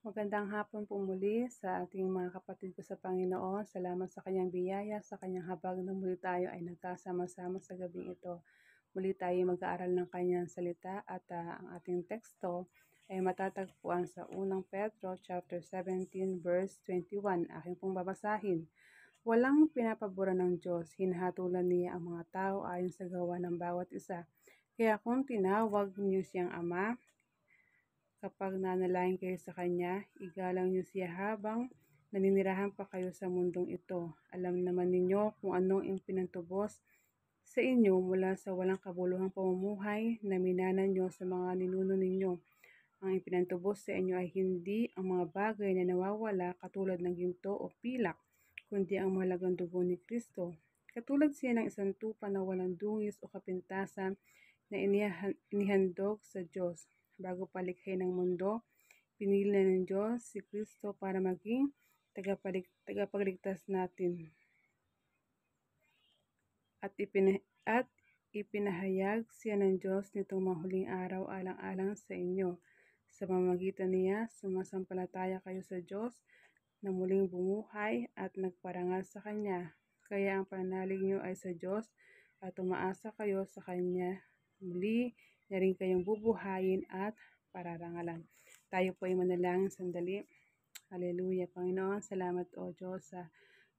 Magandang hapon po muli sa ating mga kapatid ko sa Panginoon. Salamat sa kanyang biyaya, sa kanyang habag na muli tayo ay nagkasama-sama sa gabing ito. Muli tayo mag-aaral ng kanyang salita at ang ating teksto ay matatagpuan sa unang Pedro chapter 17 verse 21. Aking pong babasahin. Walang pinapabura ng Diyos, hinahatulan niya ang mga tao ayon sa gawa ng bawat isa. Kaya kung tinawag niyo siyang Ama, kapag nanalangin kayo sa Kanya, igalang niyo siya habang naninirahan pa kayo sa mundong ito. Alam naman ninyo kung anong ipinatubos sa inyo mula sa walang kabuluhang pamumuhay na minana niyo sa mga ninuno ninyo. Ang ipinatubos sa inyo ay hindi ang mga bagay na nawawala katulad ng ginto o pilak, kundi ang mahalagang dugo ni Kristo. Katulad siya ng isang tupa na walang dungis o kapintasan na inihandog sa Diyos. Bago palikhay ng mundo, pinili na ng Diyos si Kristo para maging tagapagligtas natin. At ipinahayag siya ng Diyos nitong mahuling araw alang-alang sa inyo. Sa pamamagitan niya, sumasampalataya kayo sa Diyos na muling bumuhay at nagparangal sa Kanya. Kaya ang pananalig niyo ay sa Diyos at umaasa kayo sa Kanya. Muli na rin kayong bubuhayin at pararangalan. Tayo po ay manalangin sandali. Hallelujah, Panginoon. Salamat o Diyos sa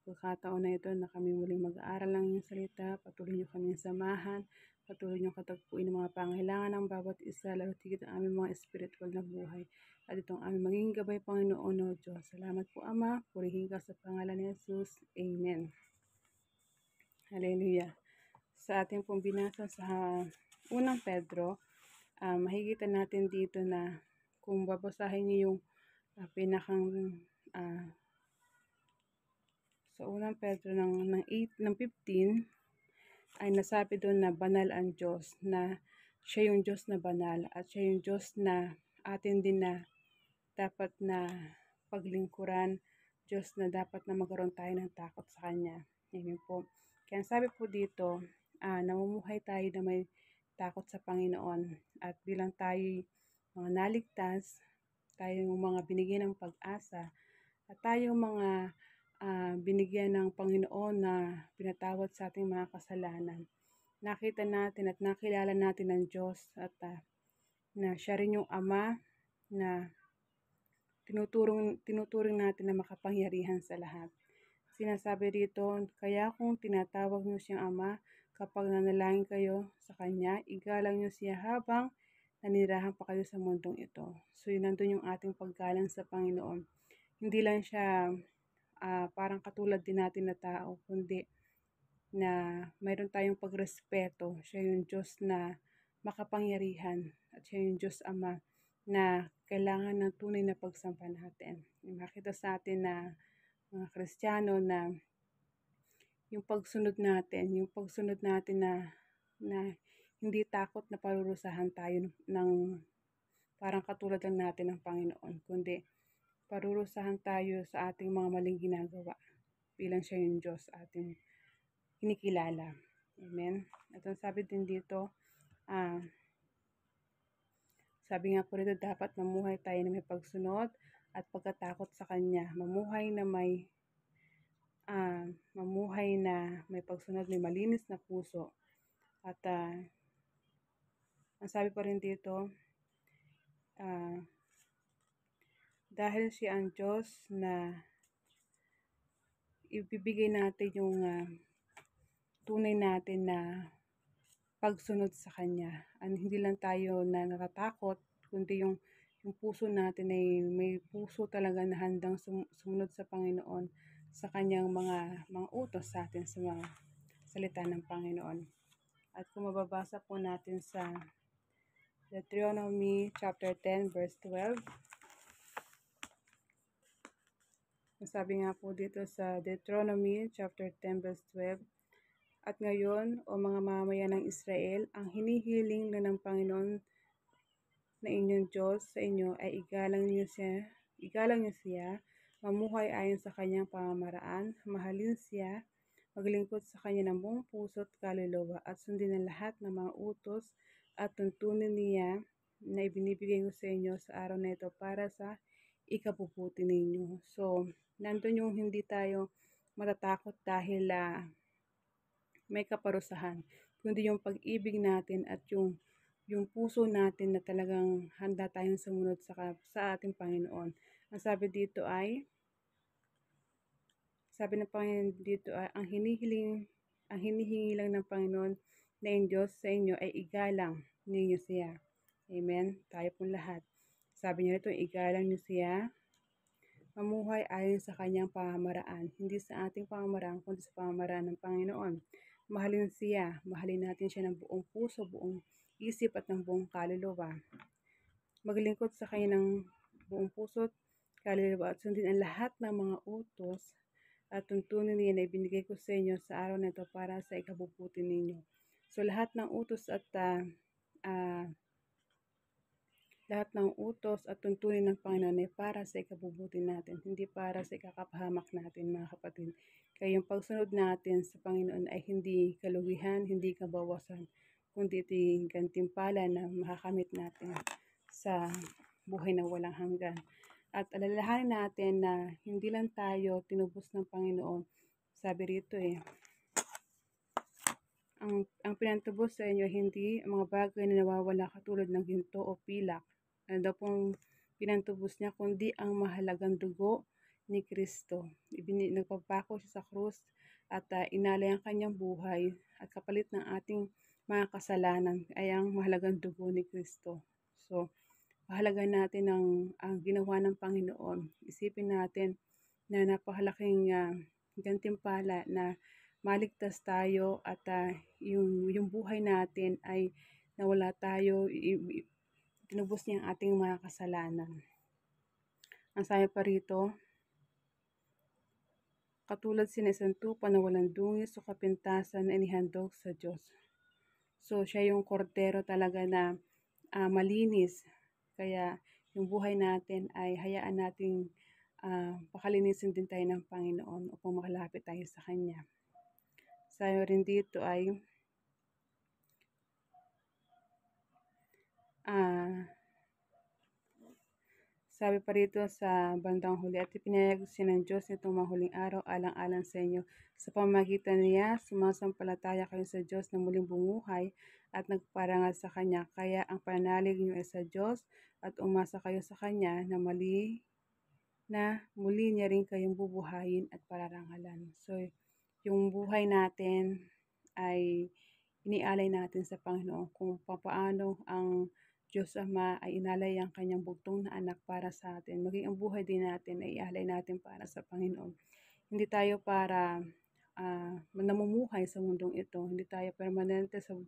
pagkataon na ito na kami muling mag-aaral ng iyong salita. Patuloy niyo kaming samahan. Patuloy niyo katagpuin ang mga pangailangan ng bawat isa, lalo tigit ang aming mga spiritual na buhay. At itong aming maging gabay, Panginoon o Diyos. Salamat po, Ama. Purihin ka sa pangalan ni Jesus. Amen. Hallelujah. Sa ating pong binasa sa unang Pedro, mahigitan natin dito na kung babasahin niyo yung sa unang Pedro ng 15 ay nasabi doon na banal ang Diyos, na siya yung Diyos na banal at siya yung Diyos na atin din na dapat na paglingkuran, Diyos na dapat na magkaroon tayo ng takot sa Kanya. Amen po. Kaya sabi po dito, namumuhay tayo na may takot sa Panginoon at bilang tayo mga naligtas, tayo mga binigyan ng pag-asa at tayo mga binigyan ng Panginoon na pinatawad sa ating mga kasalanan. Nakita natin at nakilala natin ang Diyos at na siya rin yung Ama na tinuturing natin na makapangyarihan sa lahat. Sinasabi dito, kaya kung tinatawag niyo siyang Ama, kapag nanalangin kayo sa Kanya, igalang niyo siya habang nanirahan pa kayo sa mundong ito. So yun, nandun yung ating paggalang sa Panginoon. Hindi lang siya parang katulad din natin na tao, kundi na mayroon tayong pagrespeto. Siya yung Diyos na makapangyarihan at siya yung Diyos Ama na kailangan ng tunay na pagsampa natin. Makita sa atin na mga Kristiyano na yung pagsunod natin na hindi takot na parurusahan tayo ng parang katulad lang natin ng Panginoon, kundi parurusahan tayo sa ating mga maling ginagawa bilang siya yung Diyos ating kinikilala. Amen. At ang sabi din dito, sabi nga po rito, dapat mamuhay tayo na may pagsunod at pagkatakot sa Kanya. Mamuhay na may pagsunod, may malinis na puso. At ang sabi pa rin dito, dahil siya ang Diyos na ibibigay natin yung tunay natin na pagsunod sa Kanya. Hindi lang tayo na natatakot, kundi yung puso natin ay may puso talaga na handang sumunod sa Panginoon sa Kanyang mga utos sa atin sa mga salita ng Panginoon. At kung mababasa po natin sa Deuteronomy chapter 10 verse 12, sabi nga po dito sa Deuteronomy chapter 10 verse 12, at ngayon, o mga mamayan ng Israel, ang hinihiling na ng Panginoon na inyong Diyos sa inyo ay igalang niyo siya, mamuhay ayon sa kanyang pamamaraan, mahalin siya, maglingkod sa kanya ng buong puso at kaluluwa, at sundin ang lahat ng mga utos at tuntunin niya na ibinibigay ko sa inyo sa araw na ito para sa ikabubuti ninyo. So, nandun yung hindi tayo matatakot dahil may kaparusahan, kundi yung pag-ibig natin at yung puso natin na talagang handa tayong sumunod sa ating Panginoon. Ang sabi ng Panginoon dito ay, ang hinihingi lang ng Panginoon na yung Diyos sa inyo ay igalang ninyo siya. Amen? Tayo pong lahat. Sabi niya rito, igalang niyo siya, mamuhay ayon sa kanyang pamamaraan. Hindi sa ating pamamaraan, kundi sa pamamaraan ng Panginoon. Mahalin siya. Mahalin natin siya ng buong puso, buong isip at ng buong kaluluwa. Maglingkod sa kanya ng buong puso, kaluluwa at sundin ang lahat ng mga utos at tuntunin niya na ibinigay ko sa inyo sa araw na ito para sa ikabubuti ninyo. So lahat ng utos at tuntunin ng Panginoon ay para sa ikabubuti natin, hindi para sa ikakapahamak natin, mga kapatid. Kaya yung pagsunod natin sa Panginoon ay hindi kalugihan, hindi kabawasan, kundi ito'y gantimpala na makakamit natin sa buhay na walang hanggan. At alalahanin natin na hindi lang tayo tinubos ng Panginoon. Sabi rito ang pinantubos sa inyo hindi ang mga bagay na nawawala katulad ng ginto o pilak. Ano daw pong pinantubos niya, kundi ang mahalagang dugo ni Kristo. Nagpapako siya sa krus at inalay ang kanyang buhay at kapalit ng ating mga kasalanan ay ang mahalagang dugo ni Kristo. So, mahalaga natin ang ginawa ng Panginoon. Isipin natin na napakalaking gantimpala na maligtas tayo at yung buhay natin ay nawala tayo, tinubos niya ang ating mga kasalanan. Ang sabi pa rito, katulad sina isang tupa na walang dungis o kapintasan na inihandog sa Diyos. So, siya yung kordero talaga na malinis. Kaya yung buhay natin ay hayaan nating pakalinisin din tayo ng Panginoon upang makalapit tayo sa Kanya. Sabi rin dito ay sabi pa rito sa bandang huli, at ipinayag siya ng Diyos nitong mga huling araw alang-alang sa inyo. Sa pamamagitan niya, sumasampalataya kayo sa Diyos na muling bumuhay at nagparangal sa Kanya. Kaya ang pananalig niyo ay sa Diyos at umasa kayo sa Kanya na muli niya rin kayong bubuhayin at pararangalan. So, yung buhay natin ay inialay natin sa Panginoon kung paano ang Diyos Ama ay inalay ang kanyang bugtong na anak para sa atin. Maging ang buhay din natin ay ialay natin para sa Panginoon. Hindi tayo para namumuhay sa mundong ito. Hindi tayo permanente sa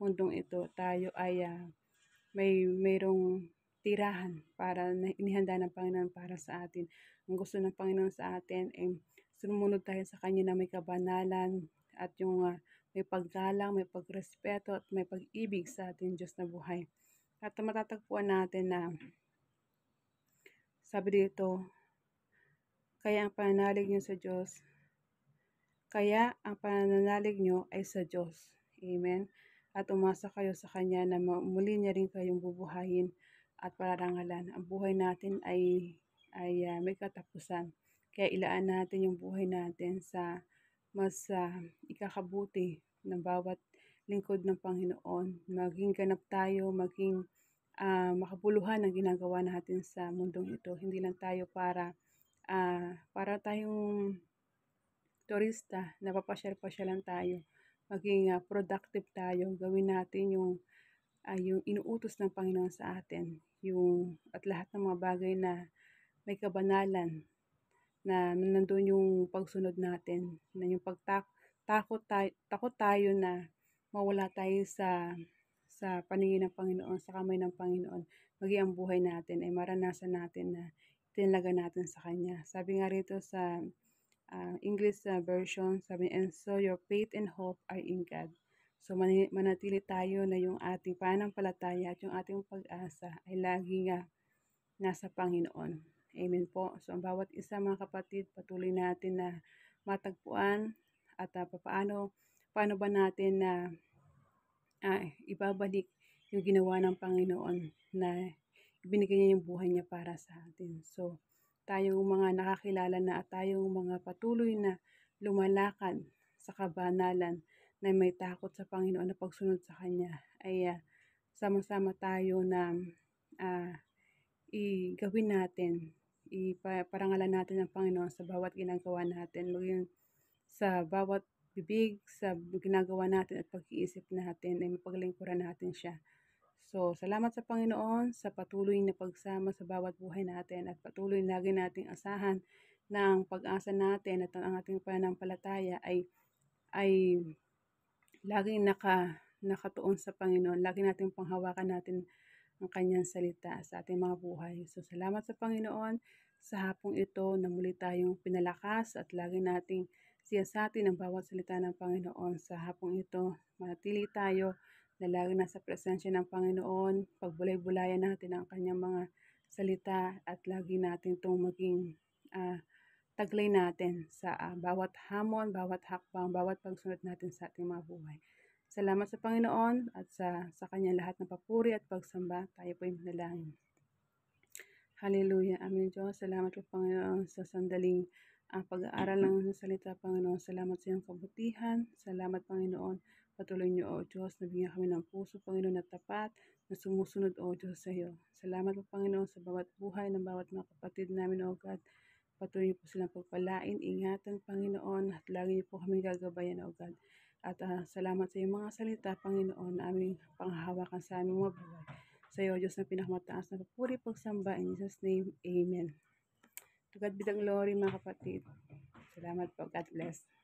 mundong ito. Tayo ay mayroong tirahan para inihanda ng Panginoon para sa atin. Ang gusto ng Panginoon sa atin ay sumunod tayo sa Kanya na may kabanalan at yung may paggalang, may pagrespeto at may pag-ibig sa ating Diyos na buhay. At matatagpuan natin na sabi dito, kaya ang pananalig nyo ay sa Diyos. Amen. At umasa kayo sa Kanya na muli niya rin kayong bubuhayin at pararangalan. Ang buhay natin ay may katapusan. Kaya ilaan natin yung buhay natin sa mas ikakabuti ng bawat lingkod ng Panginoon. Maging ganap tayo, maging makabuluhan ang ginagawa natin sa mundong ito. Hindi lang tayo para tayong turista, napapasyal-pasyalan tayo. Maging productive tayo. Gawin natin yung inuutos ng Panginoon sa atin. At lahat ng mga bagay na may kabanalan, na nandun yung pagsunod natin, na yung takot tayo na mawala tayo sa paningin ng Panginoon, sa kamay ng Panginoon. Maging ang buhay natin ay maranasan natin na tinalaga natin sa Kanya. Sabi nga rito sa English version, sabi, and so your faith and hope are in God. So manatili tayo na yung ating pananampalataya at yung ating pag-asa ay laging nasa Panginoon. Amen po. So ang bawat isa, mga kapatid, patuloy natin na matagpuan at paano ba natin na ibabalik yung ginawa ng Panginoon na binigay niya yung buhay niya para sa atin. So, tayong mga nakakilala na at tayong mga patuloy na lumalakad sa kabanalan na may takot sa Panginoon na pagsunod sa Kanya ay sama-sama tayo na gawin natin, parangalan natin ang Panginoon sa bawat ginagawa natin, maging sa bawat bibig, sa ginagawa natin at pag-iisip natin ay mapaglingkuran natin siya. So, salamat sa Panginoon sa patuloy na pagsama sa bawat buhay natin at patuloy lagi nating asahan na ang pag-asa natin at ang ating pananampalataya ay laging nakatuon sa Panginoon. Lagi nating panghawakan natin ang kanyang salita sa ating mga buhay. So, salamat sa Panginoon sa hapong ito na muli tayong pinalakas at lagi nating siyasatin ang bawat salita ng Panginoon sa hapong ito. Manatili tayo na lagi nasa presensya ng Panginoon, pagbulay-bulayan natin ang kanyang mga salita at lagi natin itong maging taglay natin sa bawat hamon, bawat hakbang, bawat pagsunod natin sa ating mga buhay. Salamat sa Panginoon at sa kanyang lahat ng papuri at pagsamba. Tayo po ay manalangin. Hallelujah. Amen, Diyos. Salamat po, Panginoon, sa sandaling pag-aaral ng salita, Panginoon. Salamat sa iyong kabutihan. Salamat, Panginoon. Patuloy niyo, O Diyos, nabigyan kami ng puso, Panginoon, na tapat, na sumusunod, O Diyos, sa iyo. Salamat po, Panginoon, sa bawat buhay ng bawat mga kapatid namin, O God. Patuloy niyo po silang pagpalain, ingatan, Panginoon, at lagi niyo po kami gagabayan, O God. At salamat sa iyong mga salita, Panginoon, na aming panghahawakan sa aming mga buhay. Sa iyo, Diyos na pinakamataas na papuri, pagsamba. In Jesus' name, Amen. To God be the glory, mga kapatid. Salamat po. God bless.